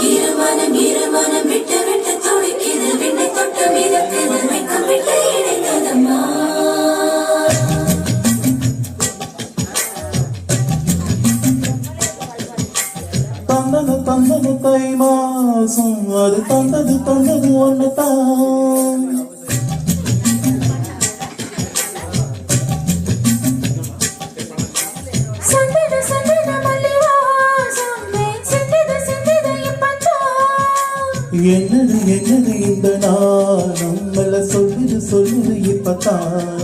இருமனம் விட்டு விட்டு துடிக்குது விண்ணை தொட்டு மிதக்குது வெக்கம் விட்டு இணைந்ததம்மா தந்தது தந்தது தை மாசம் அது தந்தது தந்தது ஒன்னதான் என்னது என்னது இந்த நாள் நம்மள சொல்லுது சொல்லுது இப்பதான்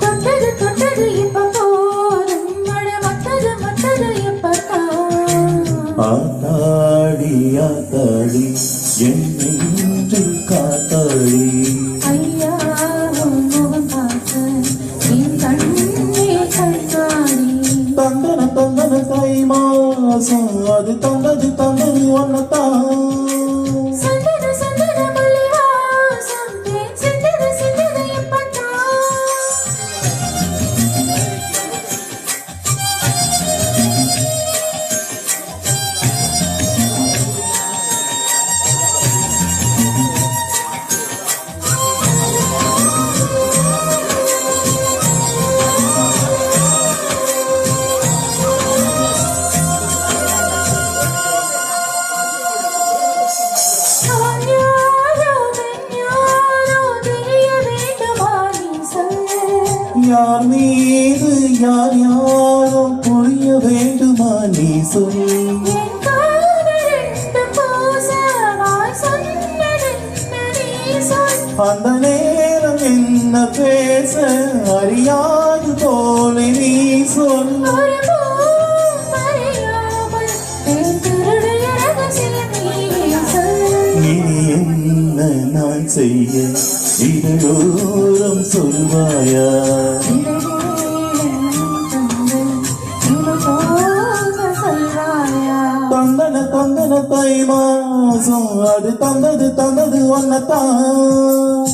தொட்டது தொட்டது இப்ப போதும் மழ மத்தது மத்தது இப்பதான் ஆத்தாடி ஆத்தாடி என் நெஞ்சில் காத்தாடி ஐயா முகம் பார்த்து என் கண்ணே கண்ணாடி தந்தன தந்தன தை மாசம் அது தந்தது தந்தது ஒன்னதான் யார் மீது யார் யாரோ புரிய வேண்டுமா நீ சொல் அந்த நேரம் என்ன பேச அறியாது போல நீ சொல் இனி என்ன நான் செய்ய இதழோரம் சொல்வாயா தந்தன தந்தன தை மாசம் அது தந்தது தந்தது ஒன்னதான்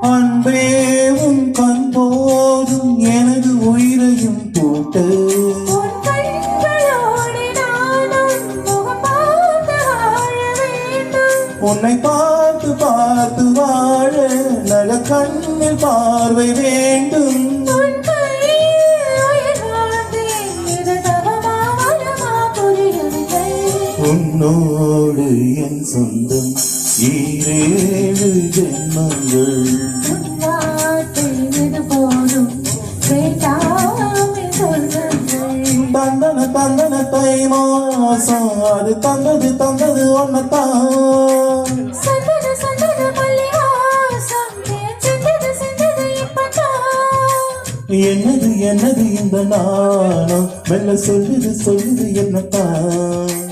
அன்பே உன் கண் போதும் எனது உயிரையும் போட்டு உன்னை பார்த்து பார்த்து வாழ நல கண்ணில் பார்வை வேண்டும் உன்னோடு என் சொந்தம் ஈரேழு ஜென்மங்கள் தந்தன தந்தன தை மாசம் அது தந்தது தந்தது ஒன்னதான் என்னது என்னது இந்த நாணம் மெல்ல சொல்லுது சொல்லுது என்னத்தான்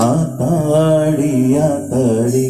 ஆத்தாடி ஆத்தாடி